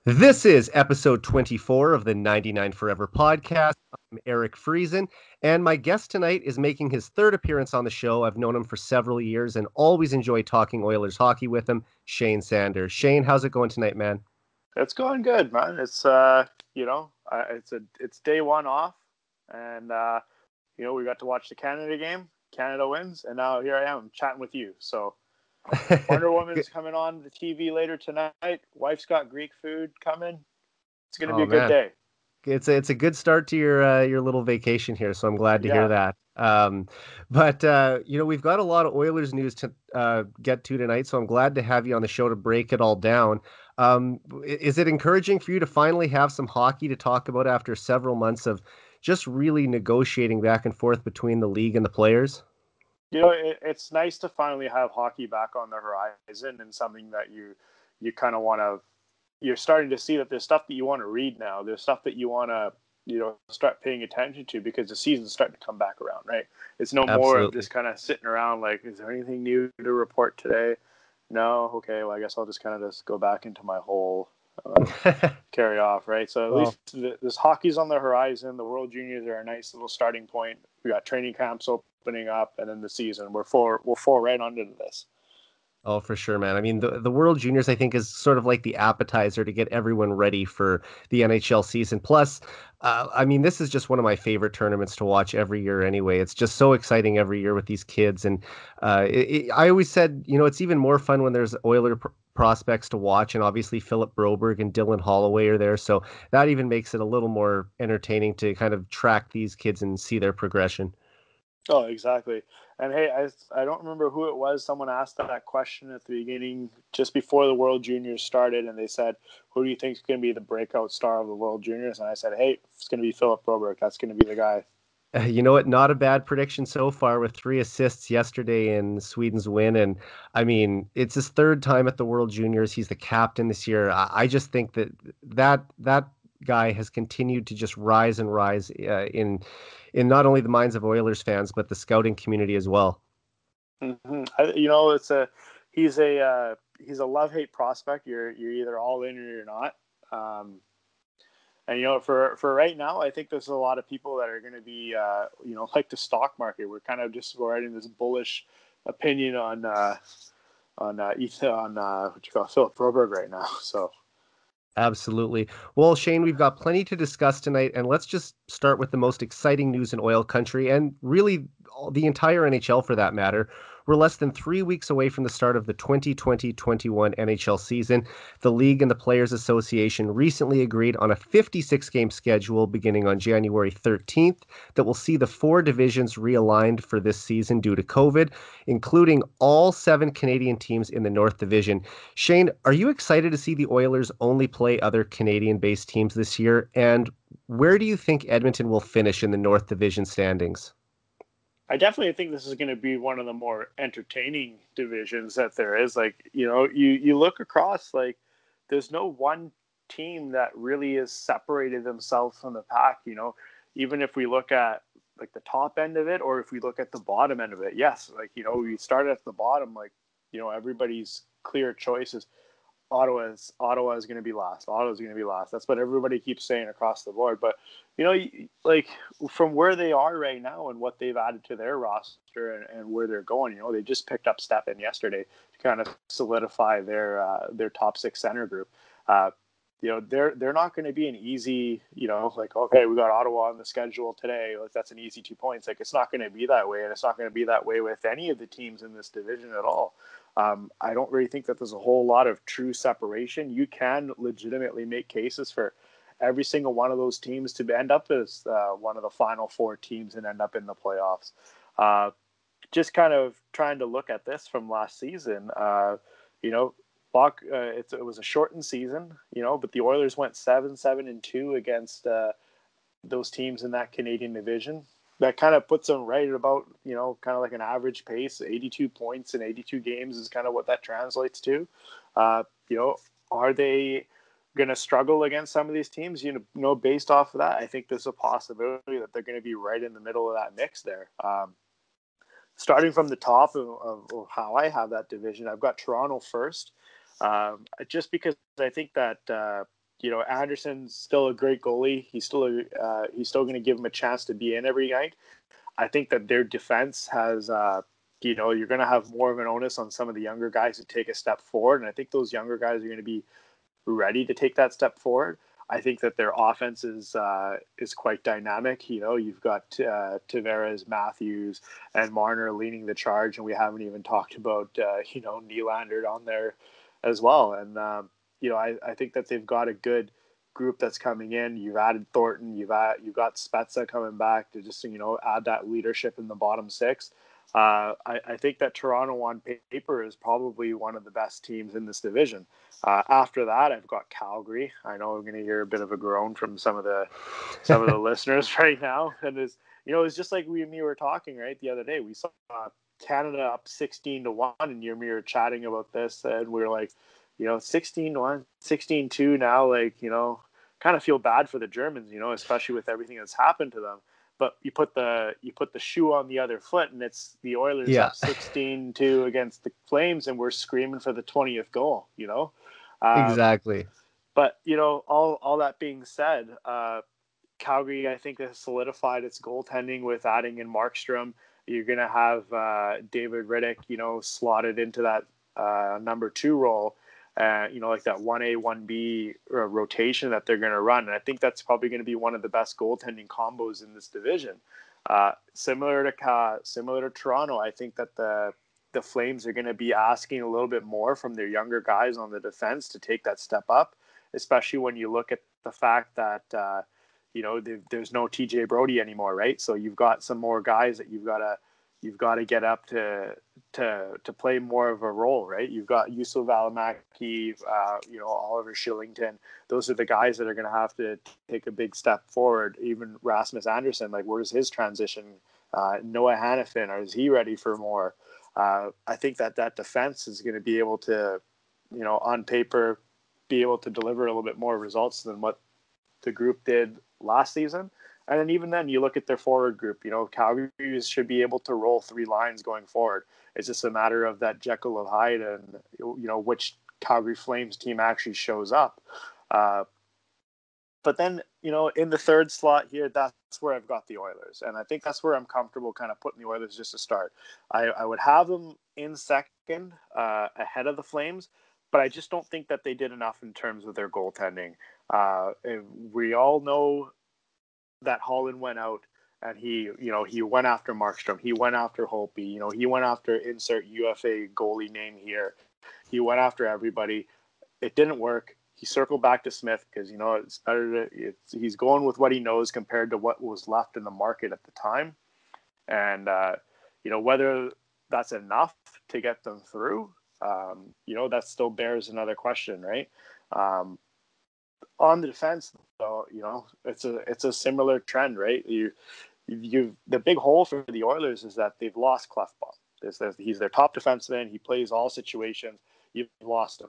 This is episode 24 of the 99 Forever podcast. I'm Eric Friesen, and my guest tonight is making his third appearance on the show. I've known him for several years and always enjoy talking Oilers hockey with him, Shane Sanders. Shane, how's it going tonight, man? It's going good, man. It's it's day one off, and we got to watch the Canada game. Canada wins, and now here I am chatting with you. So Wonder Woman's coming on the TV later tonight. Wife's got Greek food coming. It's going to be a good day. It's a good start to your little vacation here, so I'm glad to hear that. We've got a lot of Oilers news to get to tonight, so I'm glad to have you on the show to break it all down. Is it encouraging for you to finally have some hockey to talk about after several months of just really negotiating back and forth between the league and the players? It's nice to finally have hockey back on the horizon and something that you kind of want to. You're starting to see that there's stuff that you want to read now. There's stuff that you want to, start paying attention to because the season's starting to come back around, right? It's no more of just kind of sitting around like, is there anything new to report today? No? Okay, well, I guess I'll just kind of go back into my hole, carry off, right? So at least this hockey's on the horizon. The World Juniors are a nice little starting point. We got training camps opening up, and then the season. We're full right onto this. Oh, for sure, man. I mean, the World Juniors, I think, is sort of like the appetizer to get everyone ready for the NHL season. Plus, this is just one of my favorite tournaments to watch every year anyway. It's just so exciting every year with these kids. And I always said, it's even more fun when there's Oiler prospects to watch. And obviously, Philip Broberg and Dylan Holloway are there. So that even makes it a little more entertaining to kind of track these kids and see their progression. Oh, exactly. And hey, I don't remember who it was. Someone asked that question at the beginning, just before the World Juniors started, and they said, who do you think is going to be the breakout star of the World Juniors? And I said, hey, it's going to be Philip Broberg. That's going to be the guy. You know what? Not a bad prediction so far with 3 assists yesterday in Sweden's win. And I mean, it's his third time at the World Juniors. He's the captain this year. I just think that guy has continued to just rise and rise in not only the minds of Oilers fans, but the scouting community as well. Mm-hmm. He's a love-hate prospect. You're either all in or you're not. And for right now, I think there's a lot of people that are going to be, like the stock market. We're kind of just writing this bullish opinion on Philip Broberg right now. So. Absolutely. Well, Shane, we've got plenty to discuss tonight, and let's just start with the most exciting news in oil country, and really the entire NHL for that matter. We're less than 3 weeks away from the start of the 2020-21 NHL season. The League and the Players Association recently agreed on a 56-game schedule beginning on January 13th that will see the 4 divisions realigned for this season due to COVID, including all 7 Canadian teams in the North Division. Shane, are you excited to see the Oilers only play other Canadian-based teams this year? And where do you think Edmonton will finish in the North Division standings? I definitely think this is going to be one of the more entertaining divisions that there is. Like, you look across, like, there's no one team that really has separated themselves from the pack. Even if we look at like the top end of it, or if we look at the bottom end of it, yes, like, we start at the bottom, like, everybody's clear choices. Ottawa is going to be last. Ottawa's going to be last. That's what everybody keeps saying across the board. But, like from where they are right now and what they've added to their roster and where they're going, they just picked up Stepan yesterday to kind of solidify their top 6 center group. They're not going to be an easy, like, okay, we got Ottawa on the schedule today. Like, that's an easy 2 points. Like, it's not going to be that way. And it's not going to be that way with any of the teams in this division at all. I don't really think that there's a whole lot of true separation. You can legitimately make cases for every single one of those teams to end up as one of the final 4 teams and end up in the playoffs. Just kind of trying to look at this from last season, it was a shortened season, but the Oilers went 7-2 against those teams in that Canadian division. That kind of puts them right at about, kind of like an average pace. 82 points in 82 games is kind of what that translates to. Are they going to struggle against some of these teams? Based off of that, I think there's a possibility that they're going to be right in the middle of that mix there. Starting from the top of how I have that division, I've got Toronto first, just because I think that Anderson's still a great goalie. He's still going to give him a chance to be in every night. I think that their defense has, you're going to have more of an onus on some of the younger guys to take a step forward. And I think those younger guys are going to be ready to take that step forward. I think that their offense is quite dynamic. You've got Tavares, Matthews, and Marner leading the charge, and we haven't even talked about Nylander on there as well. And I think that they've got a good group that's coming in. You've added Thornton. You've got Spezza coming back to just add that leadership in the bottom six. I think that Toronto on paper is probably one of the best teams in this division. After that, I've got Calgary. I know I'm going to hear a bit of a groan from some of the listeners right now, and it's just like we were talking right the other day. We saw Canada up 16-1, and we were chatting about this, and we were like, 16-1, 16-2 now, kind of feel bad for the Germans, especially with everything that's happened to them. But you put the shoe on the other foot, and it's the Oilers up 16-2 against the Flames, and we're screaming for the 20th goal. Exactly. But all that being said, Calgary, I think, has solidified its goaltending with adding in Markstrom. You're going to have David Riddick, slotted into that number 2 role. Like that 1A, 1B rotation that they're going to run. And I think that's probably going to be one of the best goaltending combos in this division. Similar to Toronto, I think that the Flames are going to be asking a little bit more from their younger guys on the defense to take that step up, especially when you look at the fact that, there's no TJ Brody anymore, right? So you've got some more guys that you've got to get up to play more of a role, right? You've got Yusuf Valimaki, Oliver Shillington. Those are the guys that are going to have to take a big step forward. Even Rasmus Anderson, where's his transition? Noah Hannafin, is he ready for more? I think that defense is going to be able to, on paper, be able to deliver a little bit more results than what the group did last season. And then even then, you look at their forward group, Calgary should be able to roll 3 lines going forward. It's just a matter of that Jekyll of Hyde and, which Calgary Flames team actually shows up. But then, in the third slot here, that's where I've got the Oilers. And I think that's where I'm comfortable kind of putting the Oilers just to start. I would have them in second ahead of the Flames, but I just don't think that they did enough in terms of their goaltending. We all know that Holland went out and he went after Markstrom. He went after Holtby. He went after insert UFA goalie name here. He went after everybody. It didn't work. He circled back to Smith because, it's better he's going with what he knows compared to what was left in the market at the time. And, whether that's enough to get them through, that still bears another question, right? On the defense, though, it's a similar trend, right? The big hole for the Oilers is that they've lost Klefbom. He's their top defenseman. He plays all situations. You've lost him.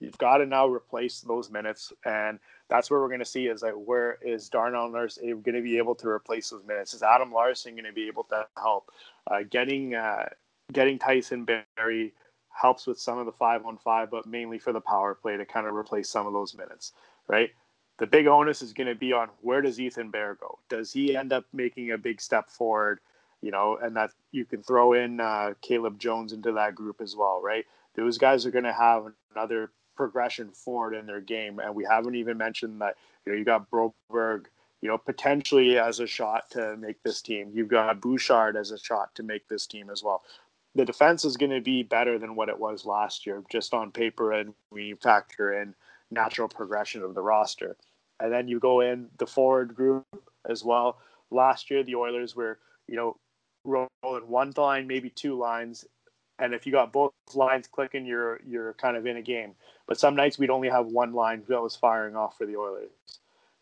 You've got to now replace those minutes, and that's where we're going to see is where is Darnell Nurse going to be able to replace those minutes? Is Adam Larson going to be able to help? Getting Tyson Barrie helps with some of the 5-on-5, but mainly for the power play to kind of replace some of those minutes. Right. The big onus is going to be on where does Ethan Bear go? Does he end up making a big step forward? And that you can throw in Caleb Jones into that group as well, right? Those guys are going to have another progression forward in their game. And we haven't even mentioned that, you got Broberg, potentially as a shot to make this team. You've got Bouchard as a shot to make this team as well. The defense is going to be better than what it was last year, just on paper, and we factor in natural progression of the roster. And then you go in the forward group as well. Last year, the Oilers were, rolling one line, maybe 2 lines. And if you got both lines clicking, you're kind of in a game. But some nights we'd only have one line that was firing off for the Oilers.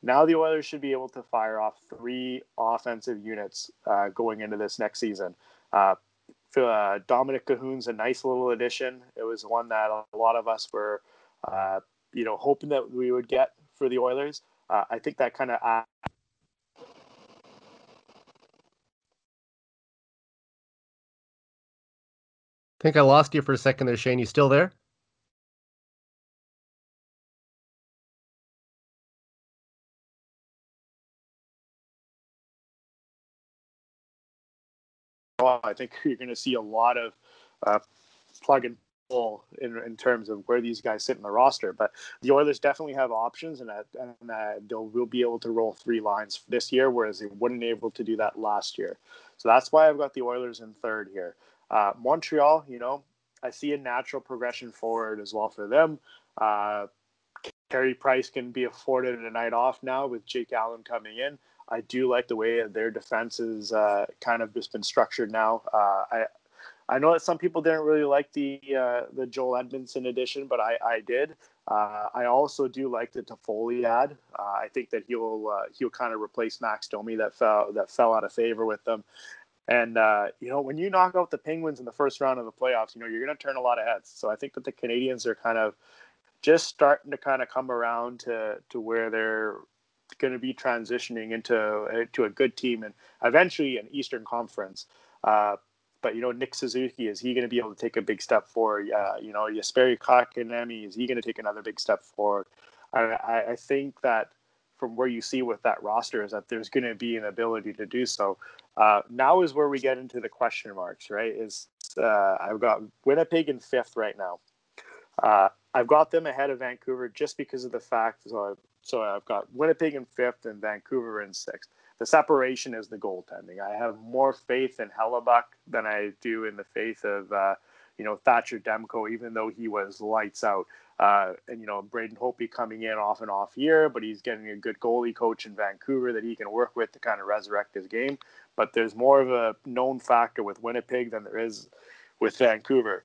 Now the Oilers should be able to fire off 3 offensive units going into this next season. Dominic Cahoon's a nice little addition. It was one that a lot of us were hoping that we would get for the Oilers. I think that kind of I think I lost you for a second there, Shane. You still there? I think you're going to see a lot of plug and pull in terms of where these guys sit in the roster. But the Oilers definitely have options, and will be able to roll 3 lines this year, whereas they weren't able to do that last year. So that's why I've got the Oilers in third here. Montreal, I see a natural progression forward as well for them. Carey Price can be afforded a night off now with Jake Allen coming in. I do like the way their defense is kind of just been structured now. I know that some people didn't really like the Joel Edmondson edition, but I did. I also do like the Toffoli ad. I think that he'll kind of replace Max Domi that fell out of favor with them. And when you knock out the Penguins in the first round of the playoffs, you're going to turn a lot of heads. So I think that the Canadians are kind of just starting to kind of come around to where they're going to be transitioning into a good team and eventually an Eastern Conference. But Nick Suzuki, is he going to be able to take a big step forward? Jesperi Kotkaniemi, is he going to take another big step forward? I think that from where you see with that roster is that there's going to be an ability to do so. Now is where we get into the question marks, right? I've got Winnipeg in 5th right now. I've got them ahead of Vancouver just because of the fact. So I've got Winnipeg in 5th and Vancouver in 6th. The separation is the goaltending. I have more faith in Hellebuck than I do in the faith of Thatcher Demko, even though he was lights out. And Braden Holtby coming in off and off year, but he's getting a good goalie coach in Vancouver that he can work with to kind of resurrect his game. But there's more of a known factor with Winnipeg than there is with Vancouver.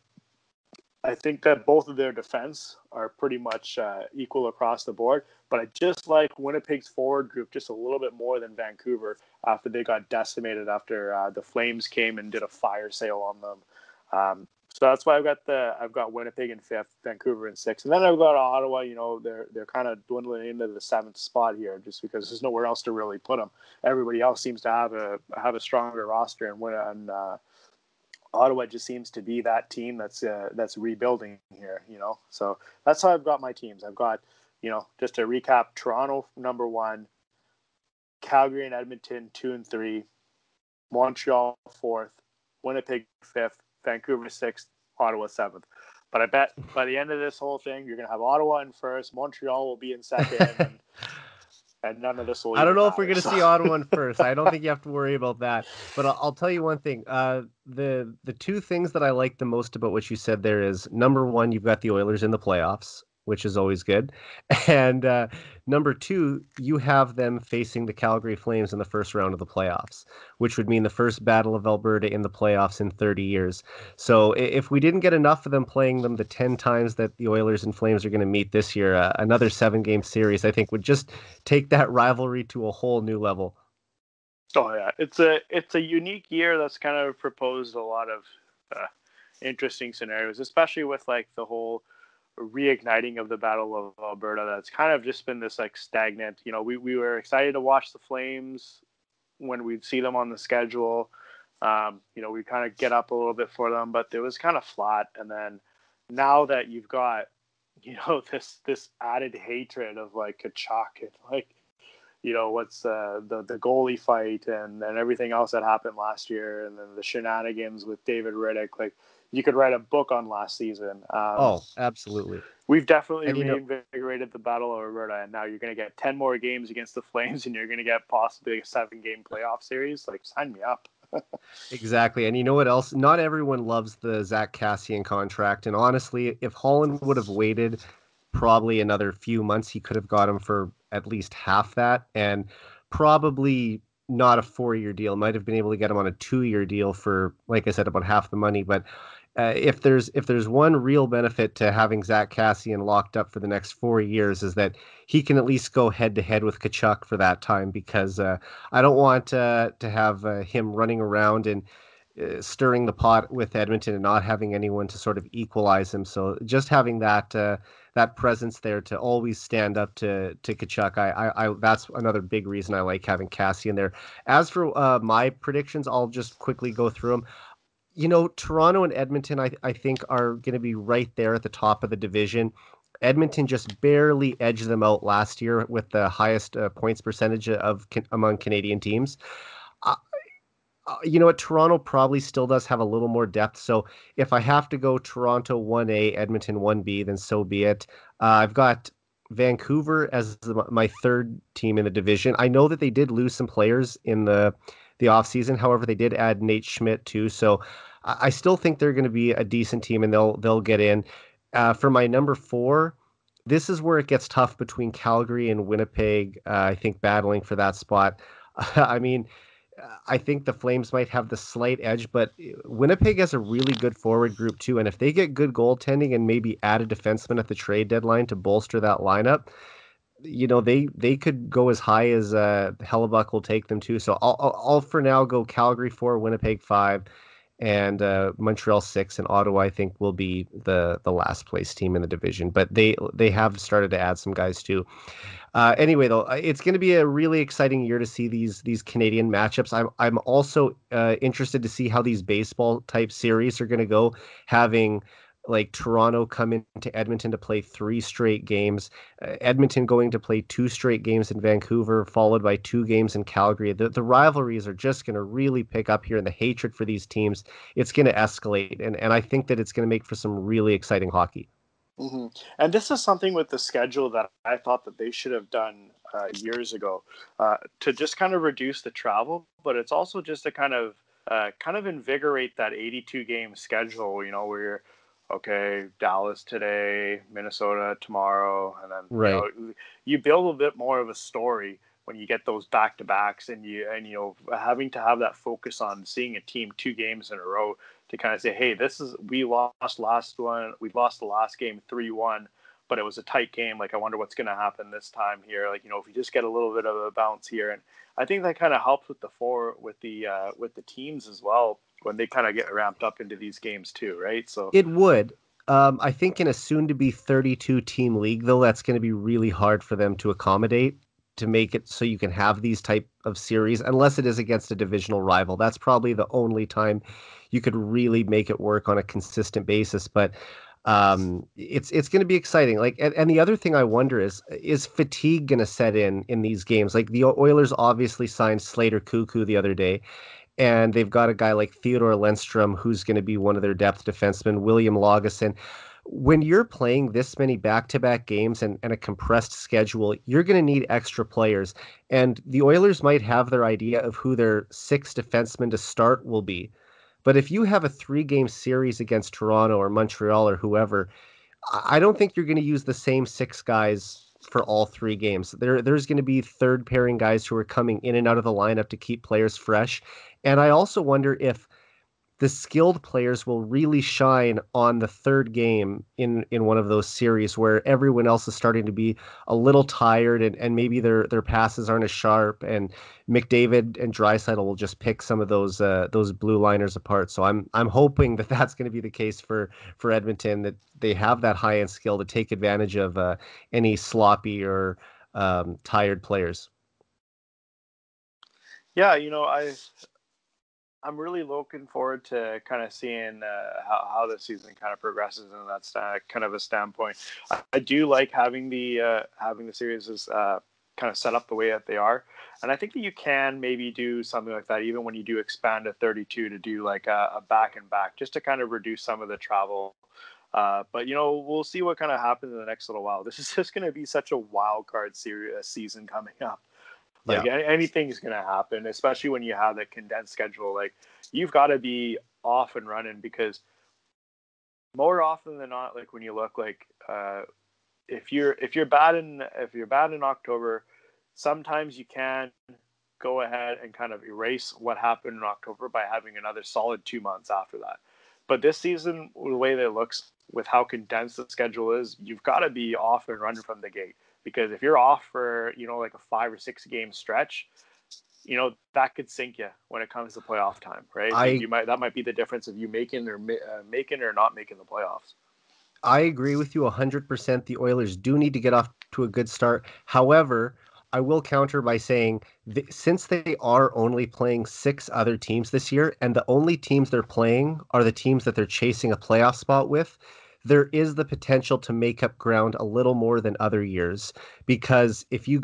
I think that both of their defense are pretty much equal across the board, but I just like Winnipeg's forward group just a little bit more than Vancouver after they got decimated after the Flames came and did a fire sale on them. So that's why I've got Winnipeg in 5th, Vancouver in 6th, and then I've got Ottawa. They're kind of dwindling into the 7th spot here just because there's nowhere else to really put them. Everybody else seems to have a stronger roster and Ottawa just seems to be that team that's rebuilding here, So that's how I've got my teams. I've got, just to recap: Toronto number 1, Calgary and Edmonton 2 and 3, Montreal 4th, Winnipeg 5th, Vancouver 6th, Ottawa 7th. But I bet by the end of this whole thing, you're going to have Ottawa in 1st, Montreal will be in 2nd, and none of this will. I don't know if we're going to see Ottawa in 1st. I don't think you have to worry about that. But I'll tell you one thing. The 2 things that I like the most about what you said there is, number 1, you've got the Oilers in the playoffs, which is always good. And number 2, you have them facing the Calgary Flames in the first round of the playoffs, which would mean the first Battle of Alberta in the playoffs in 30 years. So if we didn't get enough of them playing them the 10 times that the Oilers and Flames are going to meet this year, another 7-game series, I think, would just take that rivalry to a whole new level. Oh, yeah. It's a unique year that's kind of proposed a lot of interesting scenarios, especially with like the whole reigniting of the Battle of Alberta. That's kind of just been this like stagnant. We were excited to watch the Flames when we'd see them on the schedule. We kind of get up a little bit for them, but it was kind of flat. And then now that you've got this added hatred of like Tkachuk and like what's the goalie fight and everything else that happened last year, and then the shenanigans with David Riddick, like you could write a book on last season. Absolutely. We've definitely reinvigorated the Battle of Alberta, and now you're going to get 10 more games against the Flames, and you're going to get possibly a 7-game playoff series. Like, sign me up. Exactly. And you know what else? Not everyone loves the Zach Kassian contract. And honestly, if Holland would have waited probably another few months, he could have got him for at least half that, and probably not a 4-year deal. Might have been able to get him on a 2-year deal for, like I said, about half the money. But if there's one real benefit to having Zach Kassian locked up for the next 4 years, is that he can at least go head to head with Tkachuk for that time, because I don't want to have him running around and stirring the pot with Edmonton and not having anyone to sort of equalize him. So just having that presence there to always stand up to Tkachuk, I that's another big reason I like having Kassian there. As for my predictions, I'll just quickly go through them. Toronto and Edmonton, I think, are going to be right there at the top of the division. Edmonton just barely edged them out last year with the highest points percentage among Canadian teams. You know what? Toronto probably still does have a little more depth. So if I have to go Toronto 1A, Edmonton 1B, then so be it. I've got Vancouver as my third team in the division. I know that they did lose some players in the offseason. However, they did add Nate Schmidt too. So I still think they're going to be a decent team and they'll get in. For my number four, this is where it gets tough between Calgary and Winnipeg. I think battling for that spot. I mean, I think the Flames might have the slight edge, but Winnipeg has a really good forward group too. And if they get good goaltending and maybe add a defenseman at the trade deadline to bolster that lineup, they could go as high as Hellebuck will take them to. So I'll for now go Calgary 4, Winnipeg 5, and Montreal 6, and Ottawa I think will be the last place team in the division. But they have started to add some guys too. Anyway, though, it's going to be a really exciting year to see these Canadian matchups. I'm also interested to see how these baseball type series are going to go, having like Toronto come into Edmonton to play 3 straight games, Edmonton going to play 2 straight games in Vancouver, followed by 2 games in Calgary. The rivalries are just going to really pick up here, and the hatred for these teams, it's going to escalate, and I think that it's going to make for some really exciting hockey. Mm-hmm. And this is something with the schedule that I thought that they should have done years ago to just kind of reduce the travel, but it's also just to kind of invigorate that 82 game schedule, where you're okay, Dallas today, Minnesota tomorrow, and then Right. you build a bit more of a story when you get those back to backs, and having to have that focus on seeing a team 2 games in a row to kind of say, hey, we lost we lost the last game 3-1, but it was a tight game. Like, I wonder what's going to happen this time here. Like, if we just get a little bit of a bounce here, and I think that kind of helps with the teams as well when they kind of get ramped up into these games too, right? So It would. I think in a soon-to-be 32-team league, though, that's going to be really hard for them to accommodate to make it so you can have these type of series, unless it is against a divisional rival. That's probably the only time you could really make it work on a consistent basis. But it's going to be exciting. Like, and the other thing I wonder is fatigue going to set in these games? Like the Oilers obviously signed Slater Cuckoo the other day, and they've got a guy like Theodore Lundstrom, who's going to be one of their depth defensemen, William Lagesson. When you're playing this many back-to-back games and a compressed schedule, you're going to need extra players. And the Oilers might have their idea of who their 6 defensemen to start will be. But if you have a 3-game series against Toronto or Montreal or whoever, I don't think you're going to use the same 6 guys for all 3 games. There's going to be third pairing guys who are coming in and out of the lineup to keep players fresh. And I also wonder if the skilled players will really shine on the third game in one of those series where everyone else is starting to be a little tired, and maybe their passes aren't as sharp, and McDavid and Draisaitl will just pick some of those blue liners apart. So I'm hoping that that's going to be the case for Edmonton, that they have that high end skill to take advantage of any sloppy or tired players. yeah, I'm really looking forward to kind of seeing how the season kind of progresses in that kind of a standpoint. I do like having the series kind of set up the way that they are, and I think that you can maybe do something like that even when you do expand to 32 to do like a back and back, just to kind of reduce some of the travel. But we'll see what kind of happens in the next little while. This is just going to be such a wild card season coming up. Like, Yeah. anything's going to happen, especially when you have that condensed schedule. Like, you've got to be off and running, because more often than not, like when you look like if you're bad in October, sometimes you can go ahead and kind of erase what happened in October by having another solid 2 months after that. But this season, the way that it looks, with how condensed the schedule is, you've got to be off and running from the gate. Because if you're off for, like a 5 or 6 game stretch, that could sink you when it comes to playoff time, right? Like, I that might be the difference of you making or not making the playoffs. I agree with you 100%. The Oilers do need to get off to a good start. However, I will counter by saying since they are only playing 6 other teams this year, and the only teams they're playing are the teams that they're chasing a playoff spot with, there is the potential to make up ground a little more than other years. Because if you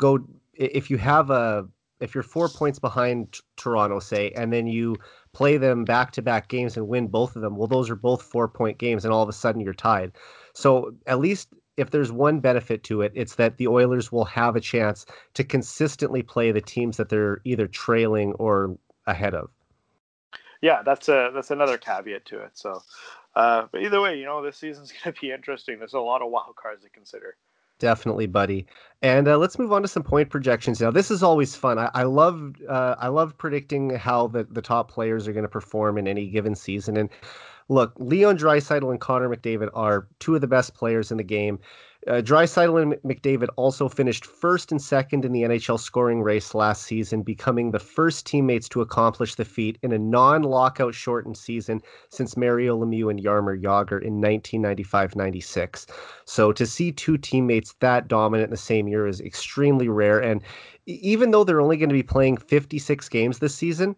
have if you're 4 points behind Toronto, say, and then you play them back-to-back games and win both of them, well, those are both 4-point games, and all of a sudden you're tied. So at least if there's one benefit to it, it's that the Oilers will have a chance to consistently play the teams that they're either trailing or ahead of. Yeah, that's another caveat to it. So, but either way, this season's going to be interesting. There's a lot of wild cards to consider. Definitely, buddy. And let's move on to some point projections now. This is always fun. I love predicting how the top players are going to perform in any given season. And look, Leon Draisaitl and Connor McDavid are two of the best players in the game. Draisaitl and McDavid also finished first and second in the NHL scoring race last season, becoming the first teammates to accomplish the feat in a non-lockout shortened season since Mario Lemieux and Jaromir Jagr in 1995-96. So to see two teammates that dominant in the same year is extremely rare. And even though they're only going to be playing 56 games this season,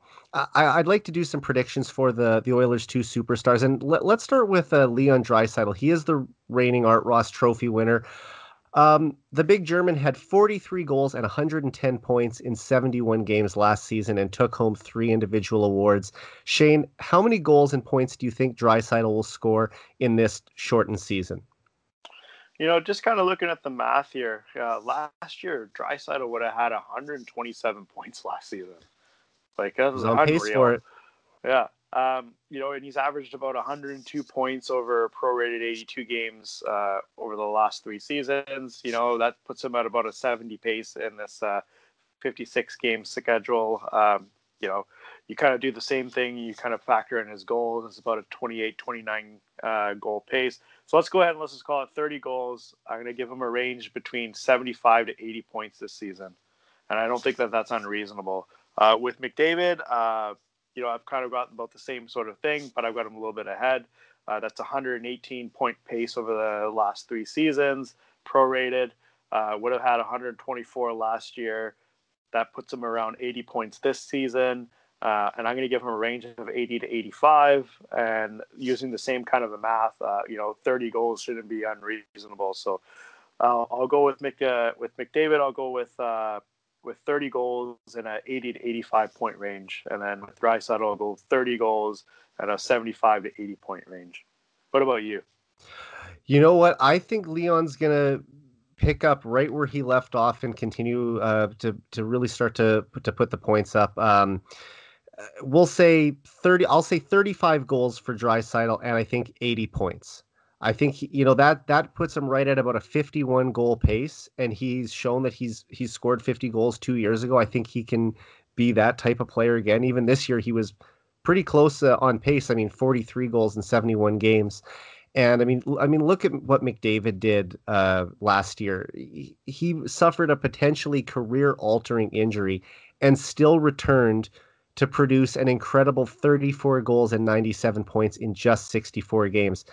I'd like to do some predictions for the Oilers' two superstars. And let's start with Leon Draisaitl. He is the reigning Art Ross Trophy winner. The big German had 43 goals and 110 points in 71 games last season and took home 3 individual awards. Shane, how many goals and points do you think Draisaitl will score in this shortened season? Just kind of looking at the math here, last year, Draisaitl would have had 127 points last season. Like, that was He's on pace for unreal. it. Yeah. And he's averaged about 102 points over prorated 82 games over the last 3 seasons. That puts him at about a 70 pace in this 56 game schedule. You kind of do the same thing. You kind of factor in his goals. It's about a 28, 29 goal pace. So let's go ahead and let's just call it 30 goals. I'm going to give him a range between 75 to 80 points this season. And I don't think that that's unreasonable. With McDavid, I've kind of got about the same sort of thing, but I've got him a little bit ahead. That's 118 point pace over the last 3 seasons, prorated. Would have had 124 last year. That puts him around 80 points this season. And I'm going to give him a range of 80 to 85. And using the same kind of a math, 30 goals shouldn't be unreasonable. So I'll go with McDavid. I'll go with 30 goals in a 80 to 85 point range. And then with Draisaitl, I'll go 30 goals at a 75 to 80 point range. What about you? You know what? I think Leon's going to pick up right where he left off and continue to really start to put the points up. We'll say 30. I'll say 35 goals for Draisaitl, and I think 80 points. I think that puts him right at about a 51 goal pace, and he's shown that he's scored 50 goals 2 years ago. I think he can be that type of player again. Even this year, he was pretty close on pace. I mean, 43 goals in 71 games. And I mean, look at what McDavid did last year. He suffered a potentially career-altering injury and still returned to produce an incredible 34 goals and 97 points in just 64 games.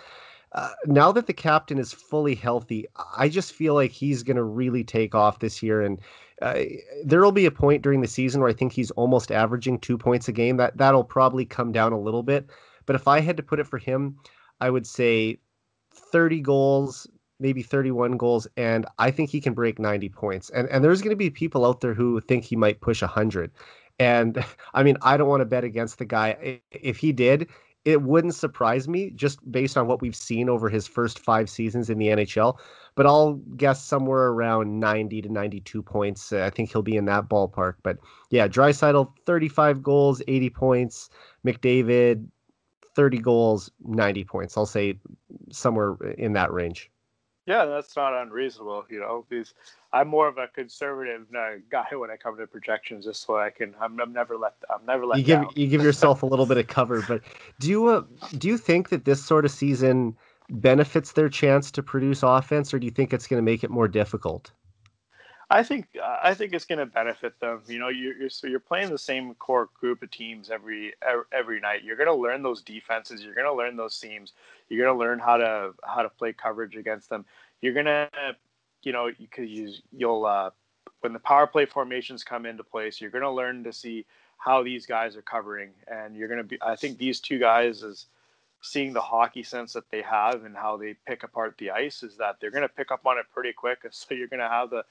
Now that the captain is fully healthy, I just feel like he's going to really take off this year. And there will be a point during the season where I think he's almost averaging 2 points a game. That'll probably come down a little bit. But if I had to put it for him, I would say 30 goals, maybe 31 goals, and I think he can break 90 points. And there's going to be people out there who think he might push 100. And I mean, I don't want to bet against the guy. If he did, it wouldn't surprise me just based on what we've seen over his first 5 seasons in the NHL. But I'll guess somewhere around 90 to 92 points. I think he'll be in that ballpark. But yeah, Draisaitl, 35 goals, 80 points. McDavid, 30 goals, 90 points. I'll say somewhere in that range. Yeah, that's not unreasonable. Because I'm more of a conservative guy when I come to projections, just so I'm never let down. You give yourself a little bit of cover, but do you think that this sort of season benefits their chance to produce offense, or do you think it's going to make it more difficult? I think it's going to benefit them. You're playing the same core group of teams every night. You're going to learn those defenses. You're going to learn those seams. You're going to learn how to play coverage against them. You're going to, when the power play formations come into place, you're going to learn to see how these guys are covering, and you're going to be. I think these two guys is seeing the hockey sense that they have and how they pick apart the ice is that they're going to pick up on it pretty quick. So you're going to have the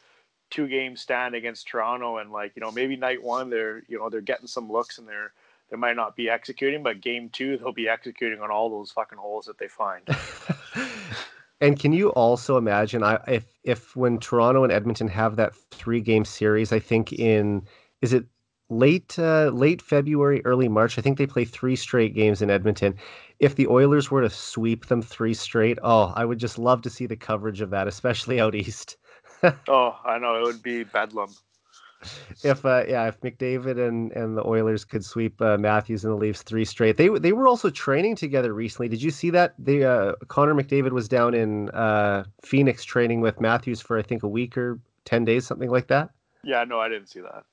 2-game stand against Toronto, and like, maybe night one they're getting some looks and they might not be executing, but game two they'll be executing on all those fucking holes that they find. And can you also imagine if when Toronto and Edmonton have that 3-game series, I think is it late February, early March? I think they play 3 straight games in Edmonton. If the Oilers were to sweep them 3 straight, oh, I would just love to see the coverage of that, especially out east. Oh, I know, it would be bedlam. If McDavid and the Oilers could sweep Matthews and the Leafs 3 straight, they were also training together recently. Did you see that? Connor McDavid was down in Phoenix training with Matthews for I think a week or 10 days, something like that. Yeah, no, I didn't see that.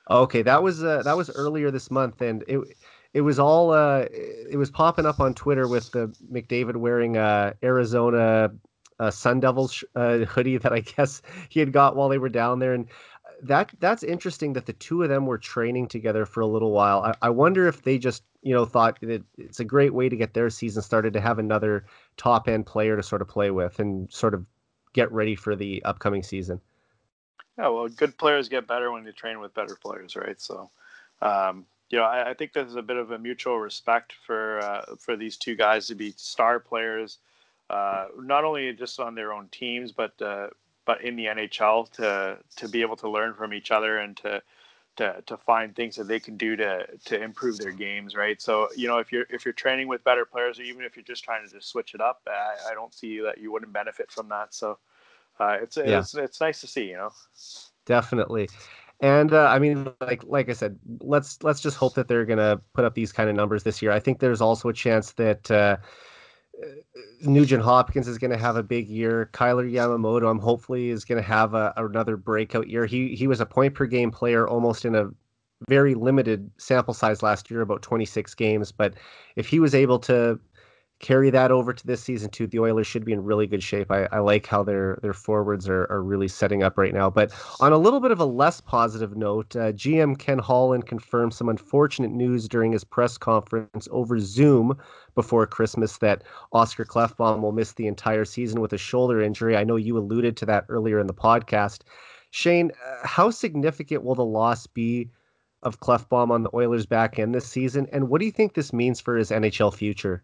Okay, that was earlier this month, and it was all it was popping up on Twitter with the McDavid wearing Arizona Sun Devils hoodie that I guess he had got while they were down there, and that's interesting that the two of them were training together for a little while. I wonder if they just thought that it's a great way to get their season started to have another top end player to sort of play with and sort of get ready for the upcoming season. Yeah, well, good players get better when they train with better players, right? So, I think there's a bit of a mutual respect for these two guys to be star players, not only just on their own teams, but in the NHL to be able to learn from each other and to find things that they can do to improve their games, right? So, if you're training with better players, or even if you're just trying to just switch it up, I don't see that you wouldn't benefit from that. So. Yeah, It's nice to see, definitely. And I mean, like I said, let's just hope that they're gonna put up these kind of numbers this year. I think there's also a chance that Nugent Hopkins is going to have a big year. Kyler Yamamoto, hopefully, is going to have another breakout year. He was a point per game player almost in a very limited sample size last year, about 26 games. But if he was able to carry that over to this season too, the Oilers should be in really good shape. I like how their forwards are really setting up right now. But on a little bit of a less positive note, GM Ken Holland confirmed some unfortunate news during his press conference over Zoom before Christmas that Oscar Klefbom will miss the entire season with a shoulder injury. I know you alluded to that earlier in the podcast. Shane, how significant will the loss be of Klefbom on the Oilers back end this season? And what do you think this means for his NHL future?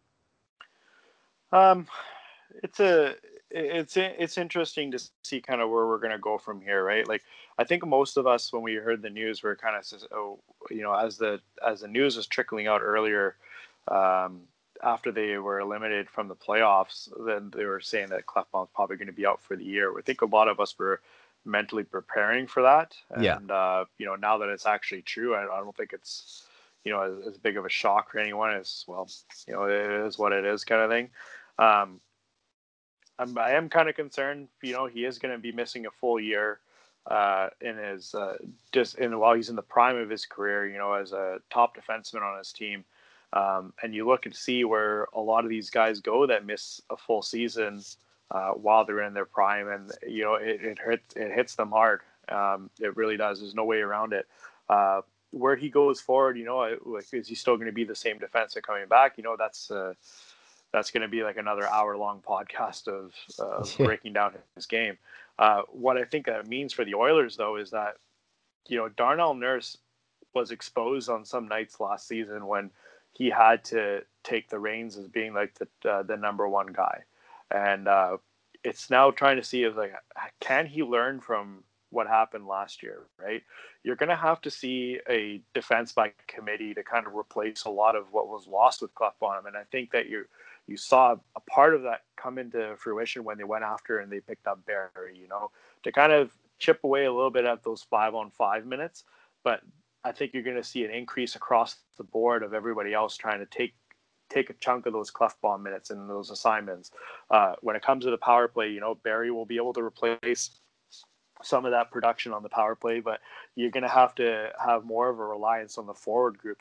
Um, it's it's interesting to see kind of where we're going to go from here, right? Like, I think most of us, when we heard the news, were kind of says, oh, as the news was trickling out earlier, after they were eliminated from the playoffs, then they were saying that Klefbom's probably going to be out for the year. I think a lot of us were mentally preparing for that, Yeah. and now that it's actually true, I don't think it's as big of a shock for anyone. As well, it is what it is, kind of thing. Um, I am kind of concerned. He is going to be missing a full year in his while he's in the prime of his career. As a top defenseman on his team, and you look and see where a lot of these guys go that miss a full season while they're in their prime, and it hits them hard. It really does. There's no way around it. Where he goes forward, is he still going to be the same defenseman coming back? That's going to be like another hour-long podcast of breaking down his game. What I think that means for the Oilers, though, is that Darnell Nurse was exposed on some nights last season when he had to take the reins as being like the number one guy, and it's now trying to see is like, can he learn from what happened last year, right? You're going to have to see a defense by committee to kind of replace a lot of what was lost with Klefbom. And I think that you saw a part of that come into fruition when they went after and they picked up Barry, to kind of chip away a little bit at those 5-on-5 minutes. But I think you're going to see an increase across the board of everybody else trying to take a chunk of those Klefbom minutes and those assignments. When it comes to the power play, Barry will be able to replace some of that production on the power play, but you're going to have more of a reliance on the forward group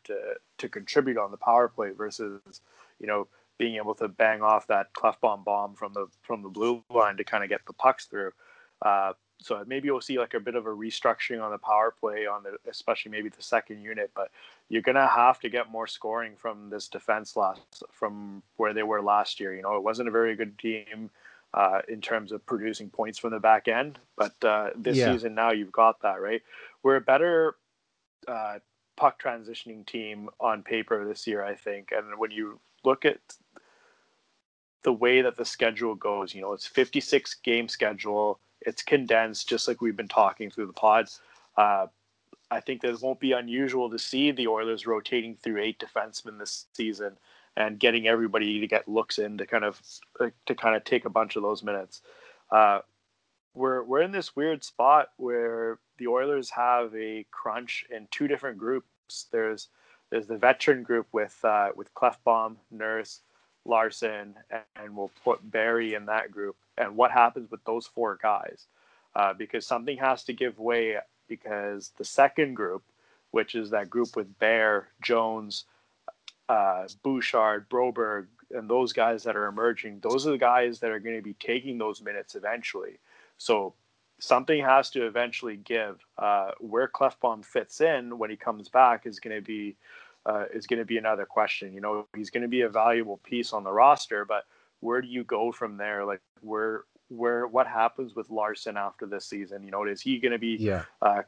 to contribute on the power play versus, being able to bang off that Klefbom bomb from the blue line to kind of get the pucks through. So maybe we'll see like a bit of a restructuring on the power play especially maybe the second unit, but you're going to have to get more scoring from this defense from where they were last year. It wasn't a very good team. in terms of producing points from the back end. But this Yeah. season now you've got that, right? We're a better puck transitioning team on paper this year, I think. And when you look at the way that the schedule goes, it's 56 game schedule. It's condensed, just like we've been talking through the pod. I think that it won't be unusual to see the Oilers rotating through 8 defensemen this season and getting everybody to get looks in to kind of take a bunch of those minutes. We're in this weird spot where the Oilers have a crunch in 2 different groups. There's the veteran group with Klefbom, Nurse, Larson, and we'll put Barry in that group. And what happens with those 4 guys? Because something has to give way, because the second group, which is that group with Bear, Jones, Bouchard, Broberg, and those guys that are emerging, those are the guys that are going to be taking those minutes eventually. So something has to eventually give. Where Klefbom fits in when he comes back is going to be another question. He's going to be a valuable piece on the roster, but where do you go from there? Like what happens with Larson after this season? Is he going to be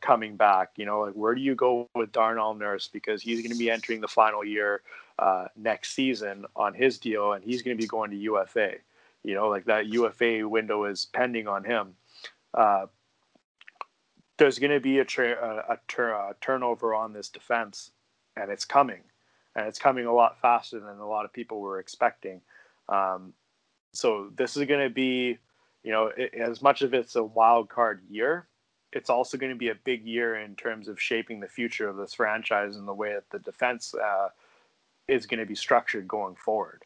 coming back? Like where do you go with Darnell Nurse, because he's going to be entering the final year next season on his deal, and he's going to be going to UFA. Like that UFA window is pending on him. There's going to be a turnover on this defense, and it's coming a lot faster than a lot of people were expecting. So this is going to be, as much of it's a wild card year, it's also going to be a big year in terms of shaping the future of this franchise and the way that the defense is going to be structured going forward.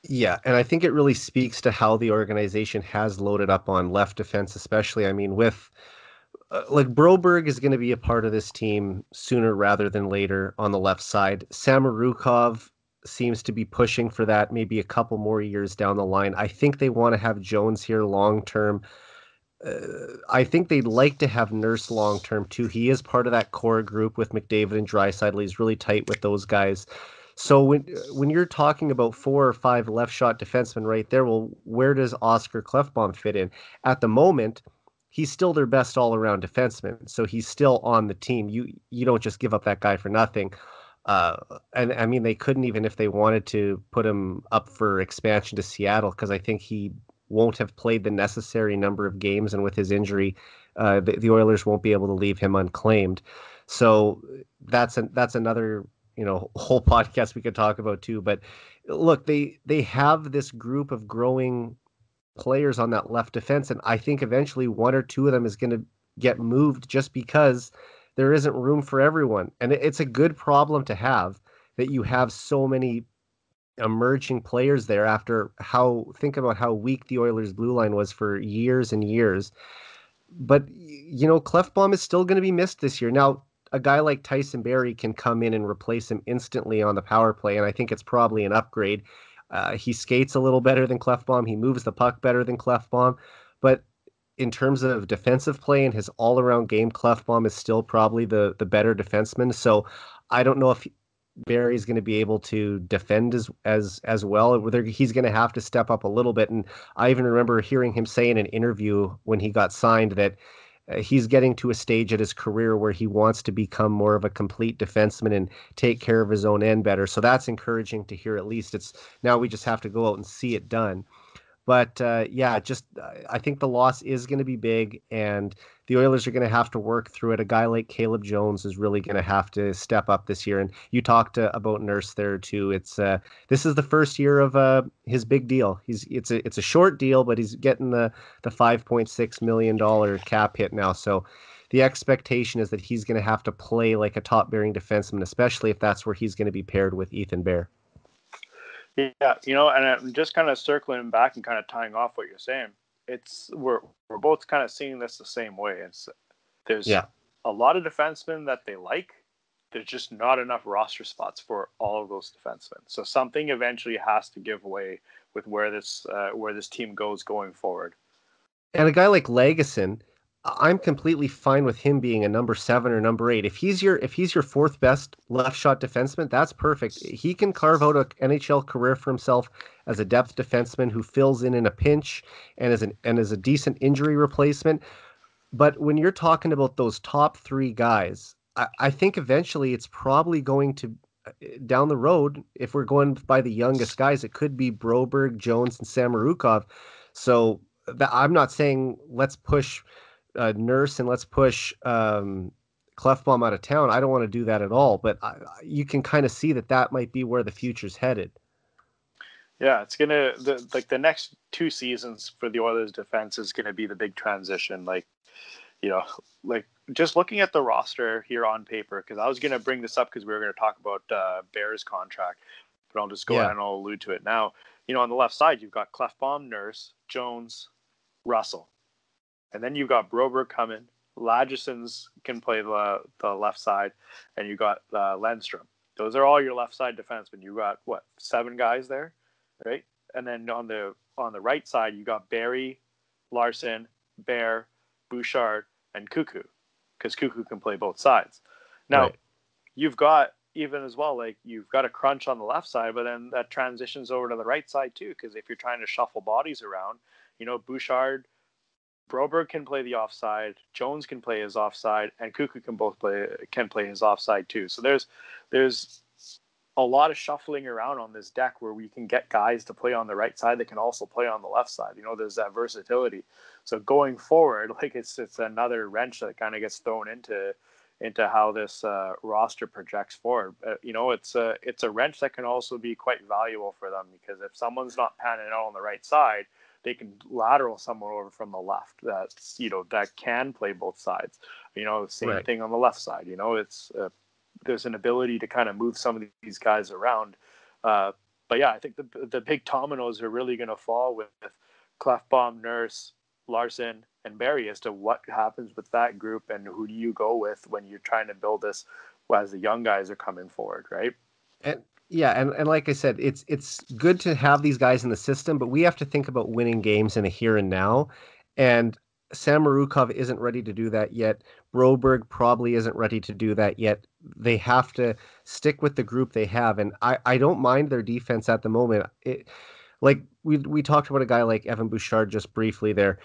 Yeah, and I think it really speaks to how the organization has loaded up on left defense, especially. I mean, with like Broberg is going to be a part of this team sooner rather than later on the left side. Samorukov seems to be pushing for that maybe a couple more years down the line. I think they want to have Jones here long term. I think they'd like to have Nurse long term too. He is part of that core group with McDavid and Draisaitl. He's really tight with those guys. So when you're talking about 4 or 5 left shot defensemen right there, well, where does Oscar Klefbom fit in? At the moment, he's still their best all around defenseman, so he's still on the team. You don't just give up that guy for nothing. And I mean, they couldn't, even if they wanted to, put him up for expansion to Seattle, because I think he won't have played the necessary number of games, and with his injury, the Oilers won't be able to leave him unclaimed. So that's another whole podcast we could talk about too. But look, they have this group of growing players on that left defense, and I think eventually 1 or 2 of them is going to get moved just because there isn't room for everyone. And it's a good problem to have, that you have so many emerging players there after think about how weak the Oilers blue line was for years and years. But Klefbom is still going to be missed this year. Now, a guy like Tyson Barrie can come in and replace him instantly on the power play, and I think it's probably an upgrade. He skates a little better than Klefbom. He moves the puck better than Klefbom. But in terms of defensive play and his all-around game, Klefbom is still probably the better defenseman. So I don't know if Barry's going to be able to defend as well. Whether he's going to have to step up a little bit. And I even remember hearing him say in an interview when he got signed that he's getting to a stage at his career where he wants to become more of a complete defenseman and take care of his own end better. So that's encouraging to hear. At least now we just have to go out and see it done. But I think the loss is going to be big, and the Oilers are going to have to work through it. A guy like Caleb Jones is really going to have to step up this year. And you talked about Nurse there too. This is the first year of his big deal. It's a short deal, but he's getting the $5.6 million cap hit now. So the expectation is that he's going to have to play like a top-bearing defenseman, especially if that's where he's going to be paired with Ethan Bear. Yeah, and I'm just kind of circling back and kind of tying off what you're saying. We're both kind of seeing this the same way. There's a lot of defensemen that they like. There's just not enough roster spots for all of those defensemen. So something eventually has to give way with where this team goes going forward. And a guy like Lagesson, I'm completely fine with him being a number 7 or number 8. If he's your fourth best left shot defenseman, that's perfect. He can carve out an NHL career for himself as a depth defenseman who fills in a pinch and is a decent injury replacement. But when you're talking about those top three guys, I think eventually it's probably going to down the road, if we're going by the youngest guys, it could be Broberg, Jones, and Samorukov. So I'm not saying let's push Nurse and let's push Klefbom out of town. I don't want to do that at all. But you can kind of see that might be where the future's headed. Yeah, it's the next 2 seasons for the Oilers defense is gonna be the big transition. You know, like just looking at the roster here on paper, because I was gonna bring this up because we were gonna talk about Bear's contract, but I'll just go ahead and I'll allude to it now. On the left side you've got Klefbom, Nurse, Jones, Russell, and then you've got Broberg coming. Lagerson's can play the left side, and you got Lundstrom. Those are all your left side defensemen. You got 7 guys there, right? And then on the right side, you got Barrie, Larson, Bear, Bouchard, and Cuckoo, because Cuckoo can play both sides. Now, You've got even as well, you've got a crunch on the left side, but then that transitions over to the right side too, because if you're trying to shuffle bodies around, Bouchard, Broberg can play the offside, Jones can play his offside, and Cuckoo can play his offside too. So there's a lot of shuffling around on this deck where we can get guys to play on the right side that can also play on the left side. There's that versatility. So going forward, it's another wrench that kind of gets thrown into how this roster projects forward. It's a wrench that can also be quite valuable for them, because if someone's not panning out on the right side, they can lateral someone over from the left that can play both sides. Same thing on the left side. There's an ability to kind of move some of these guys around. But yeah, I think the big dominoes are really going to fall with Klefbom, Nurse, Larson, and Barrie as to what happens with that group and who do you go with when you're trying to build this as the young guys are coming forward, right? And like I said, it's good to have these guys in the system, but we have to think about winning games in the here and now. And Samorukov isn't ready to do that yet. Broberg probably isn't ready to do that yet. They have to stick with the group they have. And I don't mind their defense at the moment. We talked about a guy like Evan Bouchard just briefly there.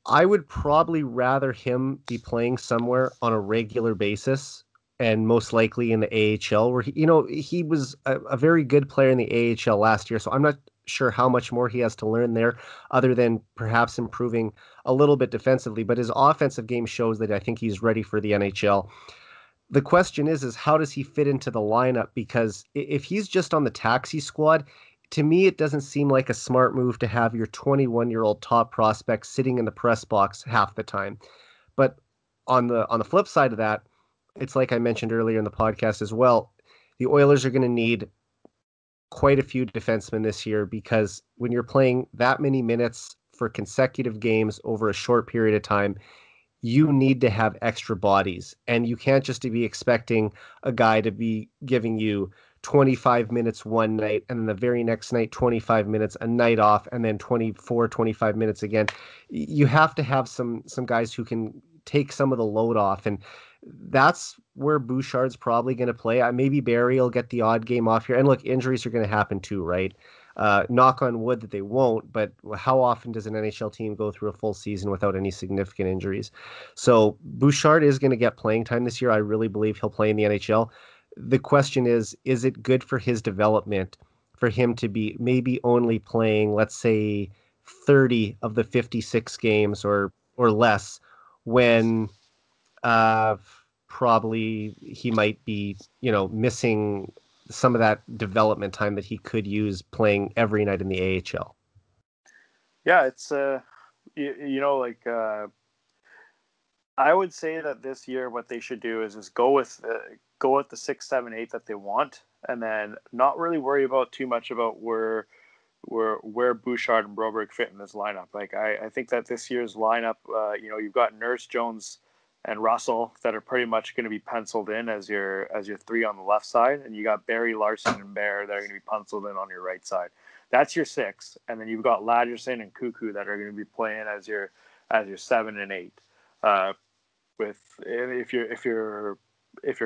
I would probably rather him be playing somewhere on a regular basis, and most likely in the AHL, where he was a very good player in the AHL last year. So I'm not sure how much more he has to learn there, other than perhaps improving a little bit defensively. But his offensive game shows that I think he's ready for the NHL. The question is how does he fit into the lineup? Because if he's just on the taxi squad, to me, it doesn't seem like a smart move to have your 21-year-old top prospect sitting in the press box half the time. But on the flip side of that, it's like I mentioned earlier in the podcast as well, the Oilers are going to need quite a few defensemen this year, because when you're playing that many minutes for consecutive games over a short period of time, you need to have extra bodies, and you can't just be expecting a guy to be giving you 25 minutes one night and then the very next night 25 minutes, a night off, and then 25 minutes again. You have to have some guys who can take some of the load off, and that's where Bouchard's probably going to play. Maybe Barrie will get the odd game off here, and look, injuries are going to happen too, right? Knock on wood that they won't, but how often does an NHL team go through a full season without any significant injuries? So Bouchard is going to get playing time this year. I really believe he'll play in the NHL. The question is it good for his development for him to be maybe only playing, let's say, 30 of the 56 games or less, when probably he might be, missing some of that development time that he could use playing every night in the AHL. Yeah, it's I would say that this year what they should do is just go with the 6, 7, 8 that they want, and then not really worry about too much about where Bouchard and Broberg fit in this lineup. I think that this year's lineup, you've got Nurse, Jones, and Russell that are pretty much going to be penciled in as your 3 on the left side, and you got Barrie, Larson, and Bear that are going to be penciled in on your right side. That's your 6, and then you've got Lagerson and Cuckoo that are going to be playing as your 7 and 8. With if you're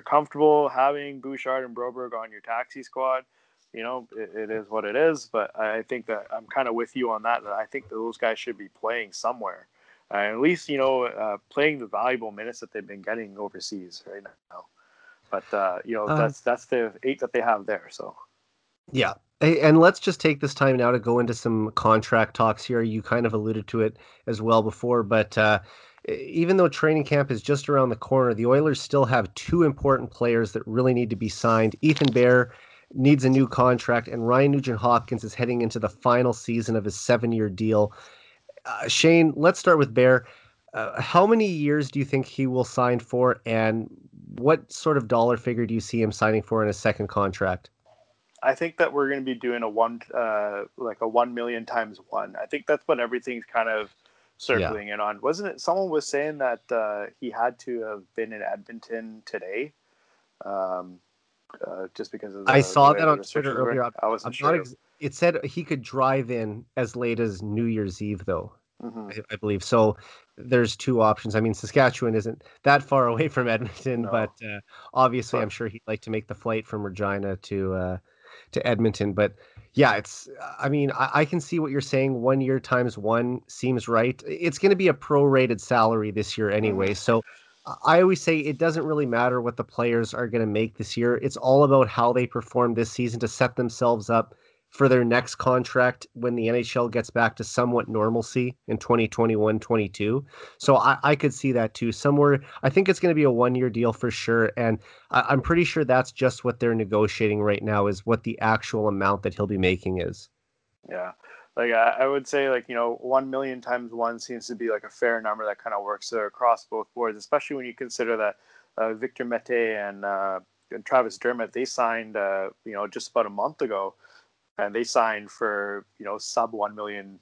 comfortable having Bouchard and Broberg on your taxi squad, it is what it is. But I think that I'm kind of with you on that. That I think that those guys should be playing somewhere, at least playing the valuable minutes that they've been getting overseas right now. But that's the 8 that they have there. So yeah. And let's just take this time now to go into some contract talks here. You kind of alluded to it as well before, but even though training camp is just around the corner, the Oilers still have two important players that really need to be signed. Ethan Bear needs a new contract, and Ryan Nugent-Hopkins is heading into the final season of his 7-year deal. Shane, let's start with Bear. How many years do you think he will sign for, and what sort of dollar figure do you see him signing for in his second contract? I think that we're going to be doing a 1 million times one. I think that's what everything's kind of circling in on. Wasn't it? Someone was saying that he had to have been in Edmonton today, just because of I saw way that the on Twitter restrictions were. earlier. I wasn't sure. It said he could drive in as late as New Year's Eve, though. Mm-hmm. I believe. So there's two options. I mean, Saskatchewan isn't that far away from Edmonton, No. but obviously I'm sure he'd like to make the flight from Regina to Edmonton. But yeah, I mean, I can see what you're saying. 1 year times one seems right. It's going to be a prorated salary this year anyway. Mm-hmm. So I always say it doesn't really matter what the players are going to make this year. It's all about how they perform this season to set themselves up for their next contract when the NHL gets back to somewhat normalcy in 2021-22. So I could see that too. Somewhere, I think it's going to be a 1-year deal for sure. And I'm pretty sure that's just what they're negotiating right now, is what the actual amount that he'll be making is. Yeah. Like I would say, 1 million times one seems to be like a fair number that kind of works across both boards, especially when you consider that Victor Mete and Travis Dermott, they signed, just about a month ago. And they signed for sub 1 million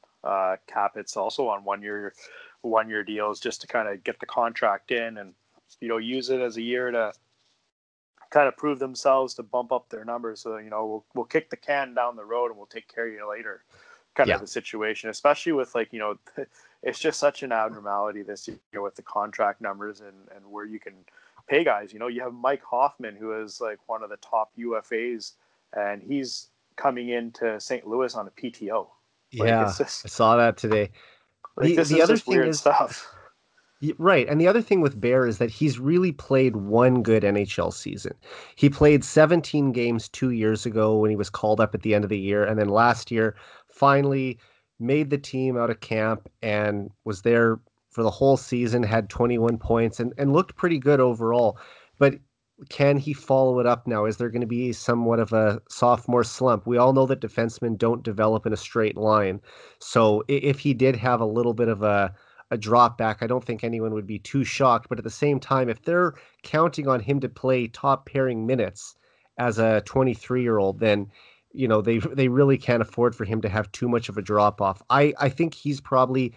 cap hits, also on 1 year deals, just to kind of get the contract in and use it as a year to kind of prove themselves, to bump up their numbers. So we'll kick the can down the road and we'll take care of you later, kind of a situation. Especially with it's just such an abnormality this year with the contract numbers and where you can pay guys. You have Mike Hoffman, who is like one of the top UFAs, and he's coming into St. Louis on a PTO. Yeah, I saw that today. This The is other just thing weird is, stuff. right, and the other thing with Bear is that he's really played one good NHL season. He played 17 games 2 years ago when he was called up at the end of the year, and then last year finally made the team out of camp and was there for the whole season, had 21 points and looked pretty good overall. But can he follow it up now? Is there going to be somewhat of a sophomore slump? We all know that defensemen don't develop in a straight line. So if he did have a little bit of a drop back, I don't think anyone would be too shocked. But at the same time, if they're counting on him to play top pairing minutes as a 23-year-old, then they really can't afford for him to have too much of a drop off. I think he's probably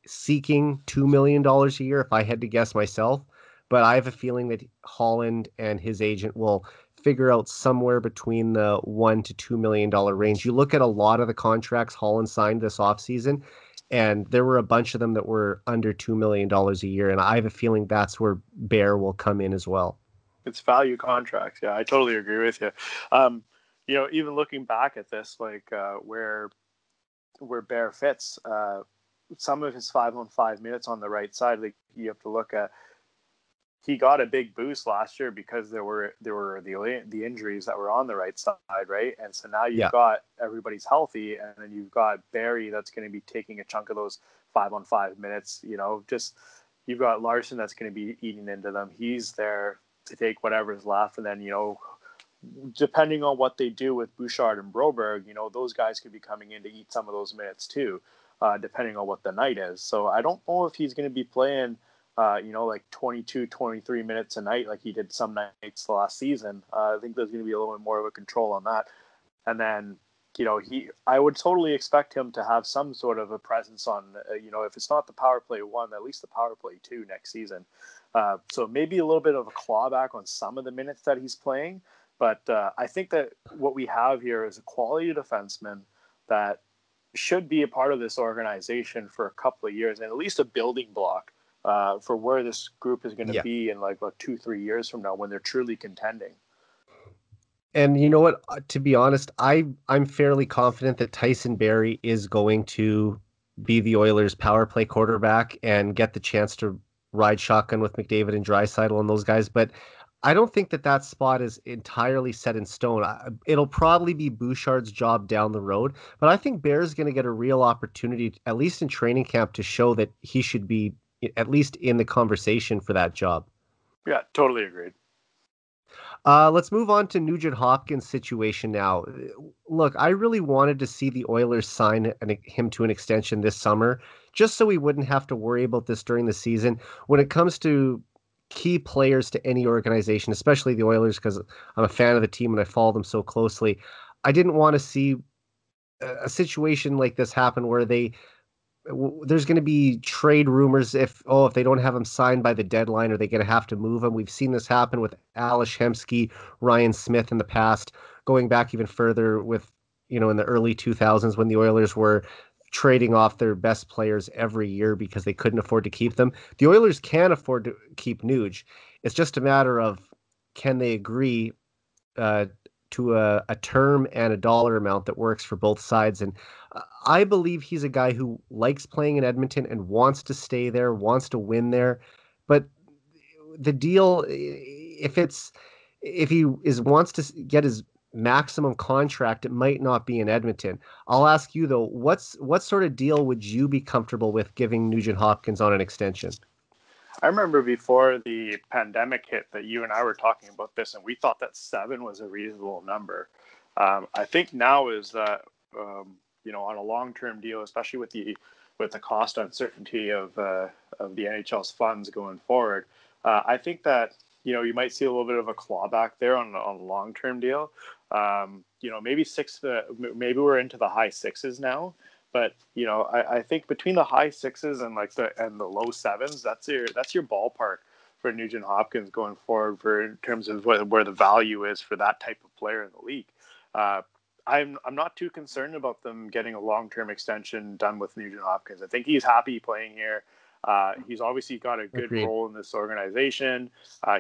seeking $2 million a year if I had to guess myself. But I have a feeling that Holland and his agent will figure out somewhere between the $1 to $2 million range. You look at a lot of the contracts Holland signed this offseason, and there were a bunch of them that were under $2 million a year. And I have a feeling that's where Bear will come in as well. It's value contracts. Yeah, I totally agree with you. Even looking back at this, where Bear fits, some of his 5-on-5 minutes on the right side, you have to look at. He got a big boost last year because there were the injuries that were on the right side, right? And so now you've got everybody's healthy, and then you've got Barry that's going to be taking a chunk of those 5-on-5 minutes. Just you've got Larson that's going to be eating into them. He's there to take whatever's left, and then depending on what they do with Bouchard and Broberg, those guys could be coming in to eat some of those minutes too, depending on what the night is. So I don't know if he's going to be playing 22, 23 minutes a night like he did some nights last season. I think there's going to be a little bit more of a control on that. And then, I would totally expect him to have some sort of a presence on, if it's not the power play 1, at least the power play 2 next season. So maybe a little bit of a clawback on some of the minutes that he's playing. But I think that what we have here is a quality defenseman that should be a part of this organization for a couple of years, and at least a building block for where this group is going to Yeah. be in like about 2-3 years from now when they're truly contending. And you know what? To be honest, I'm fairly confident that Tyson Barrie is going to be the Oilers' power play quarterback and get the chance to ride shotgun with McDavid and Draisaitl and those guys. But I don't think that that spot is entirely set in stone. It'll probably be Bouchard's job down the road, but I think Bear's going to get a real opportunity, at least in training camp, to show that he should be at least in the conversation for that job. Yeah, totally agreed. Let's move on to Nugent Hopkins' situation now. Look, I really wanted to see the Oilers sign him to an extension this summer, just so we wouldn't have to worry about this during the season. When it comes to key players to any organization, especially the Oilers, because I'm a fan of the team and I follow them so closely, I didn't want to see a situation like this happen where there's going to be trade rumors if they don't have him signed by the deadline, are they going to have to move him? We've seen this happen with Ales Hemsky, Ryan Smith in the past, going back even further with, in the early 2000s when the Oilers were trading off their best players every year because they couldn't afford to keep them. The Oilers can afford to keep Nuge. It's just a matter of, can they agree to a term and a dollar amount that works for both sides. And I believe he's a guy who likes playing in Edmonton and wants to stay there, wants to win there. But the deal, if he wants to get his maximum contract, it might not be in Edmonton. I'll ask you though, what sort of deal would you be comfortable with giving Nugent Hopkins on an extension? I remember before the pandemic hit that you and I were talking about this, and we thought that 7 was a reasonable number. I think now is that on a long-term deal, especially with the cost uncertainty of the NHL's funds going forward, I think that you might see a little bit of a clawback there on a long-term deal. Maybe maybe we're into the high sixes now. But I think between the high sixes and the low sevens, that's your ballpark for Nugent Hopkins going forward in terms of where the value is for that type of player in the league. I'm not too concerned about them getting a long-term extension done with Nugent Hopkins. I think he's happy playing here. He's obviously got a good Agreed. role in this organization.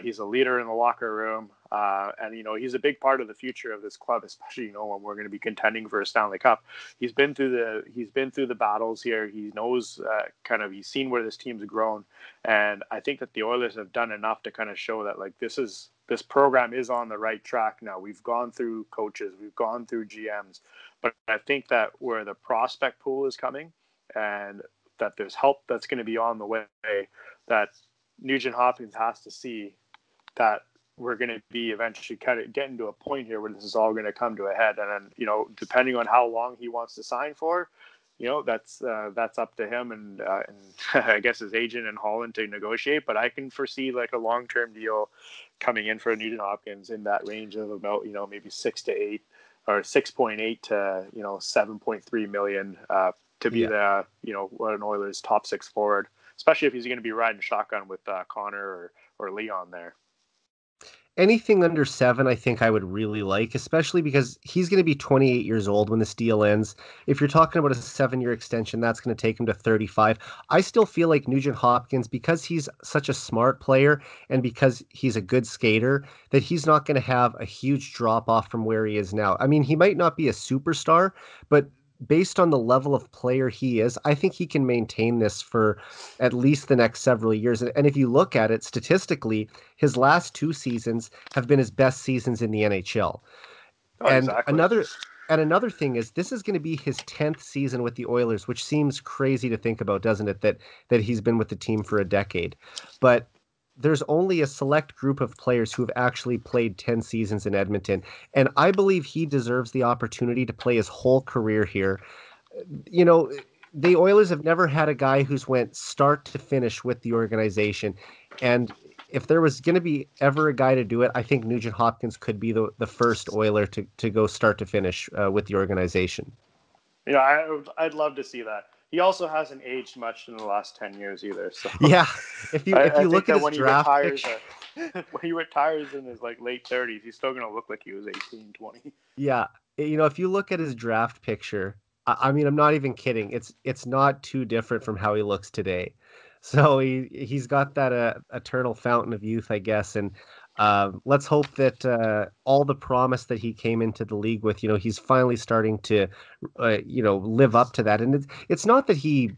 He's a leader in the locker room. And he's a big part of the future of this club, especially, when we're going to be contending for a Stanley Cup. He's been through the battles here. He knows he's seen where this team's grown. And I think that the Oilers have done enough to kind of show that this program is on the right track now. We've gone through coaches, we've gone through GMs, but I think that where the prospect pool is coming and that there's help that's going to be on the way, that Nugent Hopkins has to see that we're going to be eventually kind of getting to a point here where this is all going to come to a head. And then, depending on how long he wants to sign for, that's up to him and I guess his agent in Holland to negotiate. But I can foresee like a long-term deal coming in for Nugent Hopkins in that range of about, maybe 6 to 8 or 6.8 to, 7.3 million to be an Oilers top 6 forward, especially if he's going to be riding shotgun with Connor or Leon there. Anything under 7, I think I would really like, especially because he's going to be 28 years old when this deal ends. If you're talking about a 7-year extension, that's going to take him to 35. I still feel like Nugent Hopkins, because he's such a smart player and because he's a good skater, that he's not going to have a huge drop off from where he is now. I mean, he might not be a superstar, but based on the level of player he is, I think he can maintain this for at least the next several years. And if you look at it statistically, his last 2 seasons have been his best seasons in the NHL. Oh, exactly. Another thing is, this is going to be his 10th season with the Oilers, which seems crazy to think about, doesn't it? That he's been with the team for a decade. But there's only a select group of players who have actually played 10 seasons in Edmonton. And I believe he deserves the opportunity to play his whole career here. The Oilers have never had a guy who's went start to finish with the organization. And if there was going to be ever a guy to do it, I think Nugent Hopkins could be the first Oiler to go start to finish with the organization. I'd love to see that. He also hasn't aged much in the last 10 years either. So yeah, if you look at his draft picture, when he retires in his late 30s, he's still going to look like he was 18, 20. Yeah, if you look at his draft picture, I mean, I'm not even kidding. It's not too different from how he looks today. So he's got that eternal fountain of youth, I guess. And let's hope that all the promise that he came into the league with, he's finally starting to, live up to that. And it's not that he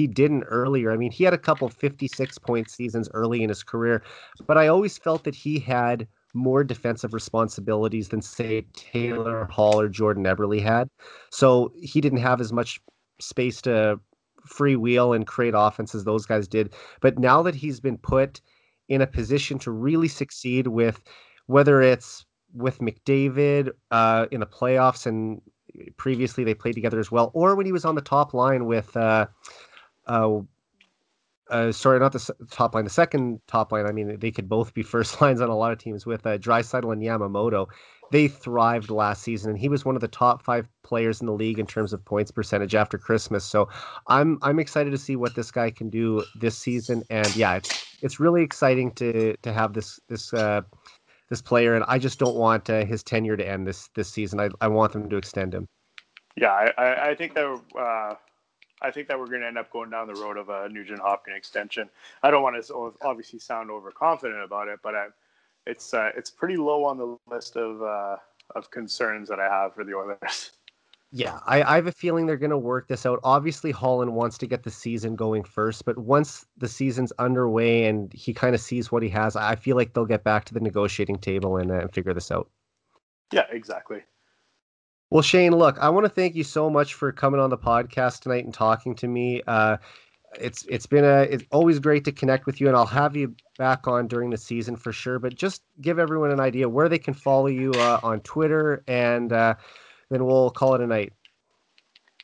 didn't earlier. I mean, he had a couple 56-point seasons early in his career, but I always felt that he had more defensive responsibilities than, say, Taylor Hall or Jordan Eberle had. So he didn't have as much space to freewheel and create offense as those guys did. But now that he's been put in a position to really succeed with, whether it's with McDavid in the playoffs, and previously they played together as well, or when he was on the top line with sorry, not the top line, the second top line. I mean, they could both be first lines on a lot of teams with Draisaitl and Yamamoto. They thrived last season, and he was one of the top 5 players in the league in terms of points percentage after Christmas. So I'm excited to see what this guy can do this season. And yeah, it's really exciting to have this player, and I just don't want his tenure to end this season. I want them to extend him. Yeah, I think that we're going to end up going down the road of a Nugent-Hopkins extension. I don't want to obviously sound overconfident about it, but it's pretty low on the list of concerns that I have for the Oilers. Yeah, I have a feeling they're going to work this out. Obviously, Holland wants to get the season going first, but once the season's underway and he kind of sees what he has, I feel like they'll get back to the negotiating table and figure this out. Yeah, exactly. Well, Shane, look, I want to thank you so much for coming on the podcast tonight and talking to me. It's always great to connect with you, and I'll have you back on during the season for sure. But just give everyone an idea where they can follow you on Twitter, and then we'll call it a night.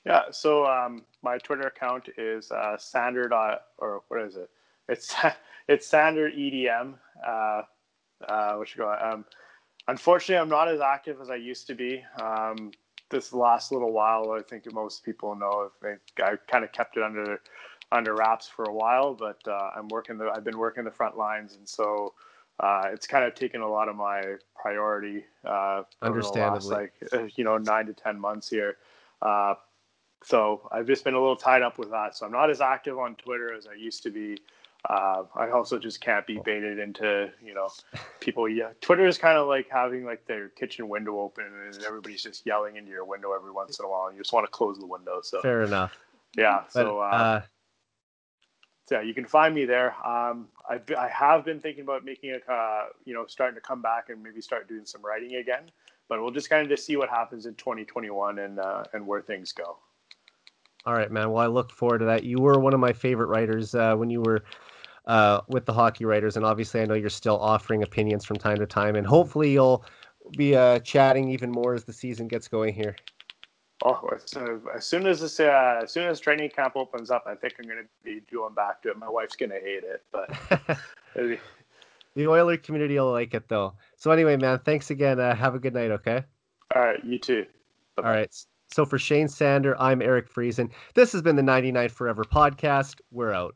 Yeah, so my Twitter account is Sander or what is it? It's Sander EDM. Unfortunately, I'm not as active as I used to be. This last little while, I think most people know, I kind of kept it under wraps for a while, but I've been working the front lines, and so it's kind of taken a lot of my priority over the last 9 to 10 months here. So I've just been a little tied up with that. So I'm not as active on Twitter as I used to be. I also just can't be baited into, people. Yeah, Twitter is kind of like having like their kitchen window open and everybody's just yelling into your window every once in a while. And you just want to close the window. So fair enough. Yeah. So yeah, you can find me there. I have been thinking about making starting to come back and maybe start doing some writing again. But we'll just kind of see what happens in 2021 and where things go. All right, man. Well, I look forward to that. You were one of my favorite writers when you were with the Hockey Writers, and obviously I know you're still offering opinions from time to time, and hopefully you'll be chatting even more as the season gets going here. Oh, as soon as training camp opens up, I think I'm going to be going back to it. My wife's going to hate it, but the Oiler community will like it though. So anyway, man, thanks again. Have a good night. Okay. All right, you too. Bye-bye. All right. So for Shane Sander, I'm Eric Friesen. This has been the 99 Forever podcast. We're out.